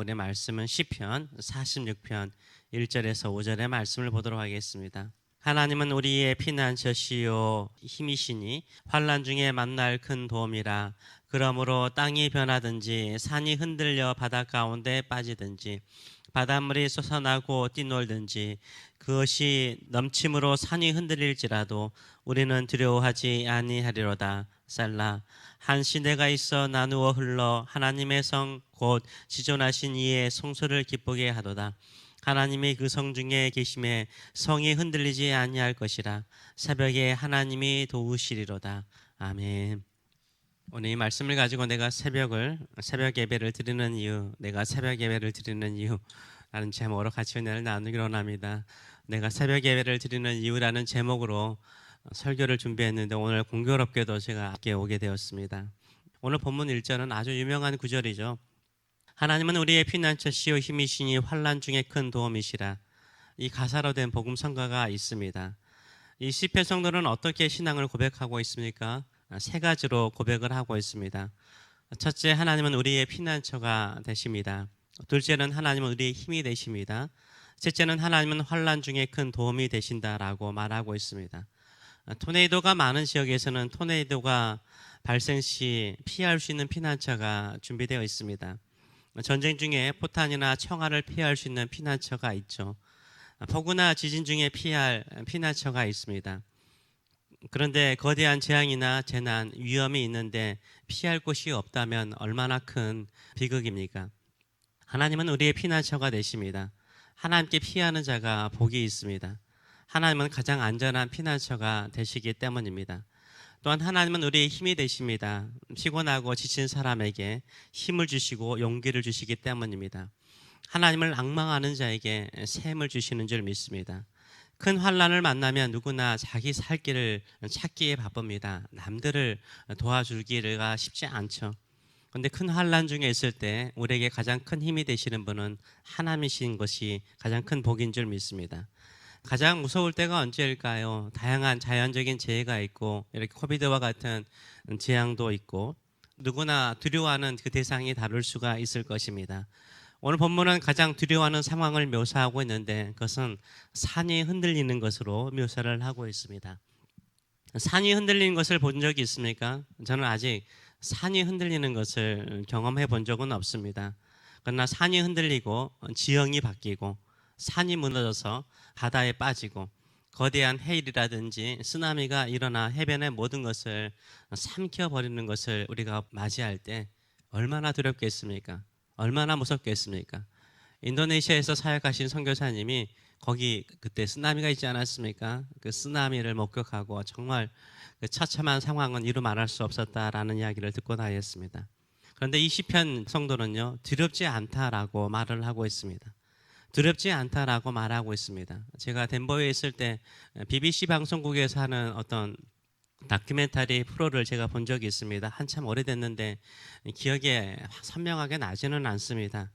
오늘 말씀은 시편 46편 1절에서 5절의 말씀을 보도록 하겠습니다. 하나님은 우리의 피난처시요 힘이시니 환난 중에 만날 큰 도움이라. 그러므로 땅이 변하든지 산이 흔들려 바다 가운데 빠지든지 바닷물이 솟아나고 뛰놀든지 그것이 넘침으로 산이 흔들릴지라도 우리는 두려워하지 아니하리로다. 셀라. 한 시내가 있어 나누어 흘러 하나님의 성 곧 지존하신 이의 성소를 기쁘게 하도다. 하나님이 그 성 중에 계심에 성이 흔들리지 아니할 것이라. 새벽에 하나님이 도우시리로다. 아멘. 오늘 이 말씀을 가지고 내가 새벽 예배를 드리는 이유, 내가 새벽 예배를 드리는 이유라는 제목으로 같이 은혜를 나누기로 합니다. 내가 새벽 예배를 드리는 이유라는 제목으로 설교를 준비했는데 오늘 공교롭게도 제가 앞에 오게 되었습니다. 오늘 본문 1절은 아주 유명한 구절이죠. 하나님은 우리의 피난처시요 힘이시니 환난 중에 큰 도움이시라. 이 가사로 된 복음 성가가 있습니다. 이 시편 성도는 어떻게 신앙을 고백하고 있습니까? 세 가지로 고백을 하고 있습니다. 첫째, 하나님은 우리의 피난처가 되십니다. 둘째는 하나님은 우리의 힘이 되십니다. 셋째는 하나님은 환난 중에 큰 도움이 되신다라고 말하고 있습니다. 토네이도가 많은 지역에서는 토네이도가 발생 시 피할 수 있는 피난처가 준비되어 있습니다. 전쟁 중에 포탄이나 총알을 피할 수 있는 피난처가 있죠. 폭우나 지진 중에 피할 피난처가 있습니다. 그런데 거대한 재앙이나 재난, 위험이 있는데 피할 곳이 없다면 얼마나 큰 비극입니까? 하나님은 우리의 피난처가 되십니다. 하나님께 피하는 자가 복이 있습니다. 하나님은 가장 안전한 피난처가 되시기 때문입니다. 또한 하나님은 우리의 힘이 되십니다. 피곤하고 지친 사람에게 힘을 주시고 용기를 주시기 때문입니다. 하나님을 앙망하는 자에게 샘을 주시는 줄 믿습니다. 큰 환난을 만나면 누구나 자기 살 길을 찾기에 바쁩니다. 남들을 도와주기가 쉽지 않죠. 그런데 큰 환난 중에 있을 때 우리에게 가장 큰 힘이 되시는 분은 하나님이신 것이 가장 큰 복인 줄 믿습니다. 가장 무서울 때가 언제일까요? 다양한 자연적인 재해가 있고 이렇게 코비드와 같은 재앙도 있고 누구나 두려워하는 그 대상이 다를 수가 있을 것입니다. 오늘 본문은 가장 두려워하는 상황을 묘사하고 있는데 그것은 산이 흔들리는 것으로 묘사를 하고 있습니다. 산이 흔들리는 것을 본 적이 있습니까? 저는 아직 산이 흔들리는 것을 경험해 본 적은 없습니다. 그러나 산이 흔들리고 지형이 바뀌고 산이 무너져서 바다에 빠지고 거대한 해일이라든지 쓰나미가 일어나 해변의 모든 것을 삼켜버리는 것을 우리가 맞이할 때 얼마나 두렵겠습니까? 얼마나 무섭겠습니까? 인도네시아에서 사역하신 선교사님이 거기 그때 쓰나미가 있지 않았습니까? 그 쓰나미를 목격하고 정말 그 처참한 상황은 이루 말할 수 없었다라는 이야기를 듣고 다녔습니다. 그런데 이 시편 성도는요, 두렵지 않다라고 말을 하고 있습니다. 두렵지 않다라고 말하고 있습니다. 제가 덴버에 있을 때 BBC 방송국에서 하는 어떤 다큐멘터리 프로를 제가 본 적이 있습니다. 한참 오래됐는데 기억에 선명하게 나지는 않습니다.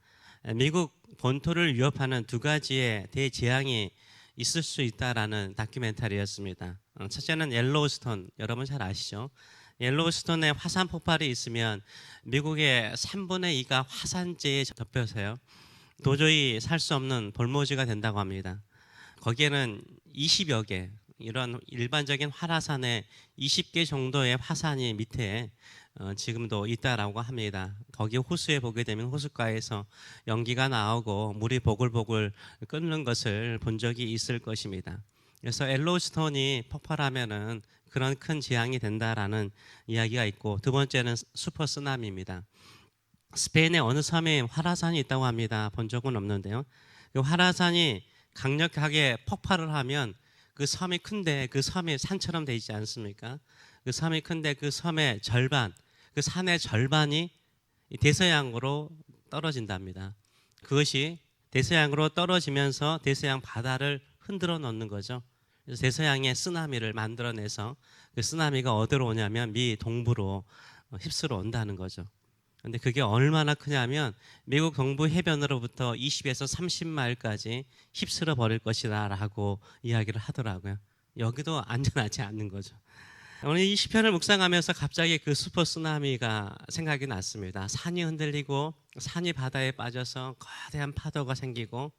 미국 본토를 위협하는 두 가지의 대재앙이 있을 수 있다라는 다큐멘터리였습니다. 첫째는 옐로우스톤, 여러분 잘 아시죠? 옐로우스톤에 화산 폭발이 있으면 미국의 3분의 2가 화산재에 덮여서요. 도저히 살 수 없는 볼모지가 된다고 합니다. 거기에는 20여 개, 이런 일반적인 활화산에 20개 정도의 화산이 밑에 지금도 있다라고 합니다. 거기 호수에 보게 되면 호숫가에서 연기가 나오고 물이 보글보글 끓는 것을 본 적이 있을 것입니다. 그래서 옐로우스톤이 폭발하면은 그런 큰 재앙이 된다라는 이야기가 있고, 두 번째는 슈퍼 쓰나미입니다. 스페인의 어느 섬에 활화산이 있다고 합니다. 본 적은 없는데요. 그 활화산이 강력하게 폭발을 하면 그 섬이 큰데 그 섬이 산처럼 돼 있지 않습니까? 그 섬이 큰데 그 섬의 절반, 그 산의 절반이 대서양으로 떨어진답니다. 그것이 대서양으로 떨어지면서 대서양 바다를 흔들어 놓는 거죠. 그래서 대서양의 쓰나미를 만들어내서 그 쓰나미가 어디로 오냐면 미 동부로 휩쓸어 온다는 거죠. 근데 그게 얼마나 크냐면 미국 동부 해변으로부터 20에서 30마일까지 휩쓸어 버릴 것이다라고 이야기를 하더라고요. 여기도 안전하지 않는 거죠. 오늘 이 시편을 묵상하면서 갑자기 그 슈퍼 쓰나미가 생각이 났습니다. 산이 흔들리고 산이 바다에 빠져서 거대한 파도가 생기고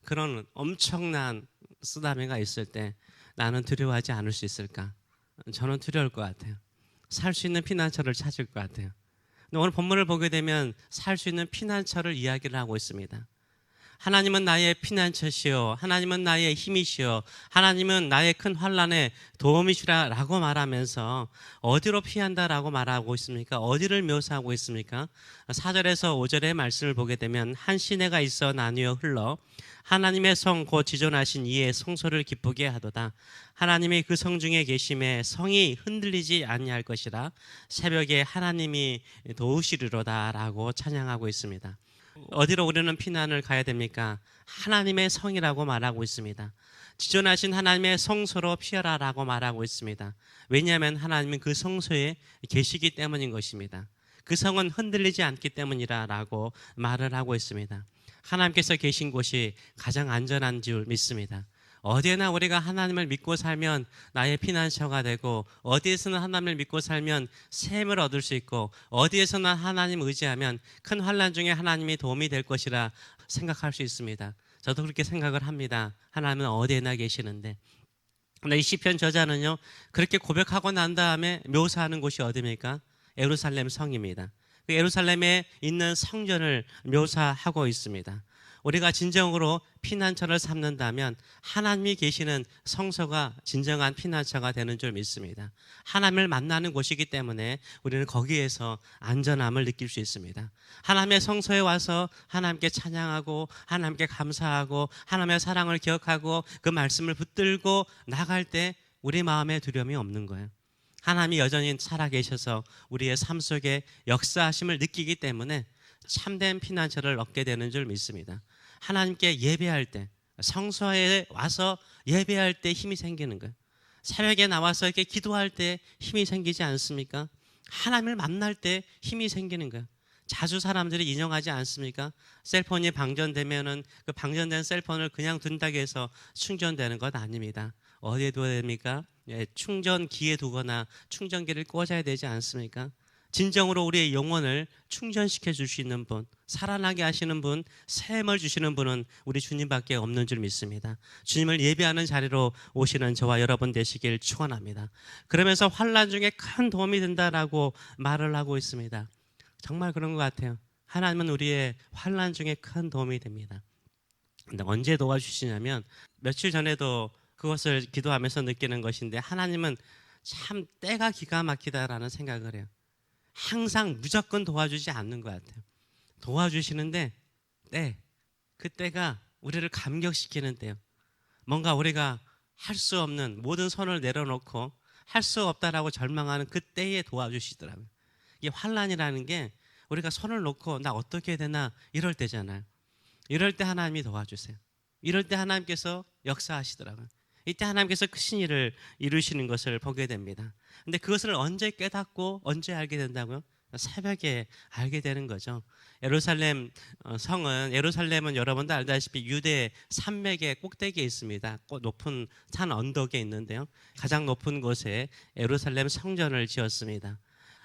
그런 엄청난 쓰나미가 있을 때 나는 두려워하지 않을 수 있을까? 저는 두려울 것 같아요. 살 수 있는 피난처를 찾을 것 같아요. 근데 오늘 본문을 보게 되면 살 수 있는 피난처를 이야기를 하고 있습니다. 하나님은 나의 피난처시요, 하나님은 나의 힘이시요, 하나님은 나의 큰 환난에 도움이시라라고 말하면서 어디로 피한다라고 말하고 있습니까? 어디를 묘사하고 있습니까? 4절에서 5절의 말씀을 보게 되면 한 시내가 있어 나뉘어 흘러 하나님의 성 곧 지존하신 이의 성소를 기쁘게 하도다. 하나님이 그 성 중에 계심에 성이 흔들리지 아니할 것이라. 새벽에 하나님이 도우시리로다라고 찬양하고 있습니다. 어디로 우리는 피난을 가야 됩니까? 하나님의 성이라고 말하고 있습니다. 지존하신 하나님의 성소로 피하라라고 말하고 있습니다. 왜냐하면 하나님은 그 성소에 계시기 때문인 것입니다. 그 성은 흔들리지 않기 때문이라고 말을 하고 있습니다. 하나님께서 계신 곳이 가장 안전한 줄 믿습니다. 어디에나 우리가 하나님을 믿고 살면 나의 피난처가 되고, 어디에서는 하나님을 믿고 살면 샘을 얻을 수 있고, 어디에서나 하나님 의지하면 큰 환난 중에 하나님이 도움이 될 것이라 생각할 수 있습니다. 저도 그렇게 생각을 합니다. 하나님은 어디에나 계시는데. 근데 이 시편 저자는요, 그렇게 고백하고 난 다음에 묘사하는 곳이 어디입니까? 예루살렘 성입니다. 그 예루살렘에 있는 성전을 묘사하고 있습니다. 우리가 진정으로 피난처를 삼는다면 하나님이 계시는 성소가 진정한 피난처가 되는 줄 믿습니다. 하나님을 만나는 곳이기 때문에 우리는 거기에서 안전함을 느낄 수 있습니다. 하나님의 성소에 와서 하나님께 찬양하고 하나님께 감사하고 하나님의 사랑을 기억하고 그 말씀을 붙들고 나갈 때 우리 마음에 두려움이 없는 거예요. 하나님이 여전히 살아계셔서 우리의 삶 속에 역사하심을 느끼기 때문에 참된 피난처를 얻게 되는 줄 믿습니다. 하나님께 예배할 때, 성소에 와서 예배할 때 힘이 생기는 거예요. 새벽에 나와서 이렇게 기도할 때 힘이 생기지 않습니까? 하나님을 만날 때 힘이 생기는 거예요. 자주 사람들이 인용하지 않습니까? 셀폰이 방전되면은 그 방전된 셀폰을 그냥 둔다고 해서 충전되는 것 아닙니다. 어디에 둬야 됩니까? 충전기에 두거나 충전기를 꽂아야 되지 않습니까? 진정으로 우리의 영혼을 충전시켜 주시는 분, 살아나게 하시는 분, 새 힘을 주시는 분은 우리 주님밖에 없는 줄 믿습니다. 주님을 예배하는 자리로 오시는 저와 여러분 되시길 축원합니다. 그러면서 환난 중에 큰 도움이 된다라고 말을 하고 있습니다. 정말 그런 것 같아요. 하나님은 우리의 환난 중에 큰 도움이 됩니다. 근데 언제 도와주시냐면 며칠 전에도 그것을 기도하면서 느끼는 것인데, 하나님은 참 때가 기가 막히다라는 생각을 해요. 항상 무조건 도와주지 않는 것 같아요. 도와주시는데 그 때가 우리를 감격시키는 때요. 뭔가 우리가 할 수 없는 모든 손을 내려놓고 할 수 없다라고 절망하는 그 때에 도와주시더라고요. 이게 환난이라는 게 우리가 손을 놓고 나 어떻게 해야 되나 이럴 때잖아요. 이럴 때 하나님이 도와주세요. 이럴 때 하나님께서 역사하시더라고요. 이때 하나님께서 크신 일을 이루시는 것을 보게 됩니다. 근데 그것을 언제 깨닫고 언제 알게 된다고요? 새벽에 알게 되는 거죠. 예루살렘은 여러분도 알다시피 유대 산맥의 꼭대기에 있습니다. 높은 산 언덕에 있는데요. 가장 높은 곳에 예루살렘 성전을 지었습니다.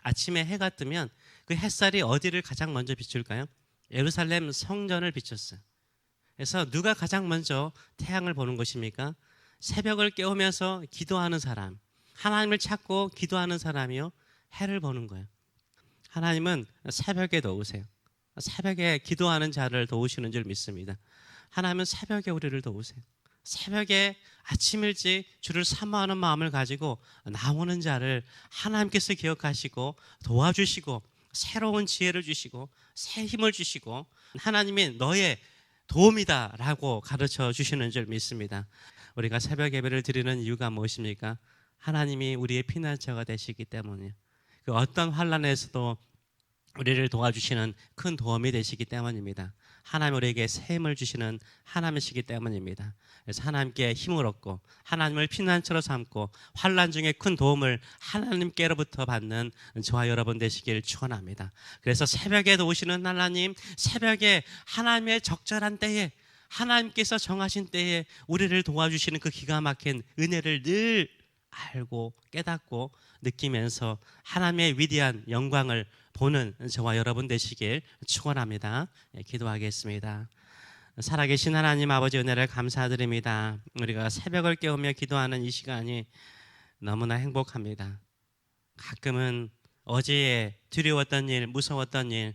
아침에 해가 뜨면 그 햇살이 어디를 가장 먼저 비출까요? 예루살렘 성전을 비췄어요. 그래서 누가 가장 먼저 태양을 보는 것입니까? 새벽을 깨우면서 기도하는 사람, 하나님을 찾고 기도하는 사람이요, 해를 보는 거예요. 하나님은 새벽에 도우세요. 새벽에 기도하는 자를 도우시는 줄 믿습니다. 하나님은 새벽에 우리를 도우세요. 새벽에 아침 일찍 주를 사모하는 마음을 가지고 나오는 자를 하나님께서 기억하시고 도와주시고 새로운 지혜를 주시고 새 힘을 주시고 하나님이 너의 도움이다라고 가르쳐 주시는 줄 믿습니다. 우리가 새벽 예배를 드리는 이유가 무엇입니까? 하나님이 우리의 피난처가 되시기 때문이에요. 그 어떤 환난에서도 우리를 도와주시는 큰 도움이 되시기 때문입니다. 하나님 우리에게 새 힘을 주시는 하나님이시기 때문입니다. 그래서 하나님께 힘을 얻고 하나님을 피난처로 삼고 환난 중에 큰 도움을 하나님께로부터 받는 저와 여러분 되시길 축원합니다. 그래서 새벽에도 오시는 하나님, 새벽에 하나님의 적절한 때에 하나님께서 정하신 때에 우리를 도와주시는 그 기가 막힌 은혜를 늘 알고 깨닫고 느끼면서 하나님의 위대한 영광을 보는 저와 여러분 되시길 축원합니다. 기도하겠습니다. 살아계신 하나님 아버지 은혜를 감사드립니다. 우리가 새벽을 깨우며 기도하는 이 시간이 너무나 행복합니다. 가끔은 어제의 두려웠던 일, 무서웠던 일,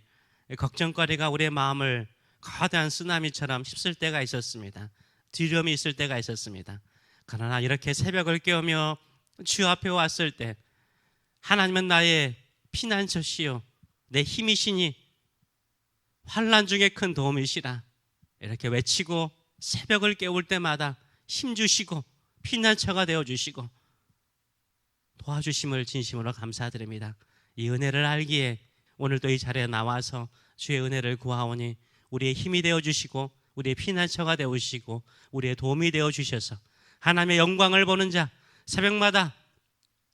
걱정거리가 우리의 마음을 거대한 쓰나미처럼 휩쓸 때가 있었습니다. 두려움이 있을 때가 있었습니다. 그러나 이렇게 새벽을 깨우며 주 앞에 왔을 때 하나님은 나의 피난처시요 내 힘이시니 환난 중에 큰 도움이시라 이렇게 외치고 새벽을 깨울 때마다 힘주시고 피난처가 되어주시고 도와주심을 진심으로 감사드립니다. 이 은혜를 알기에 오늘도 이 자리에 나와서 주의 은혜를 구하오니 우리의 힘이 되어주시고 우리의 피난처가 되어주시고 우리의 도움이 되어주셔서 하나님의 영광을 보는 자 새벽마다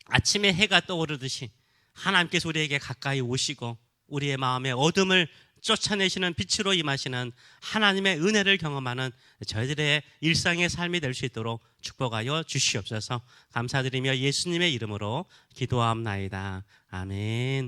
아침에 해가 떠오르듯이 하나님께서 우리에게 가까이 오시고 우리의 마음의 어둠을 쫓아내시는 빛으로 임하시는 하나님의 은혜를 경험하는 저희들의 일상의 삶이 될 수 있도록 축복하여 주시옵소서. 감사드리며 예수님의 이름으로 기도하옵나이다. 아멘.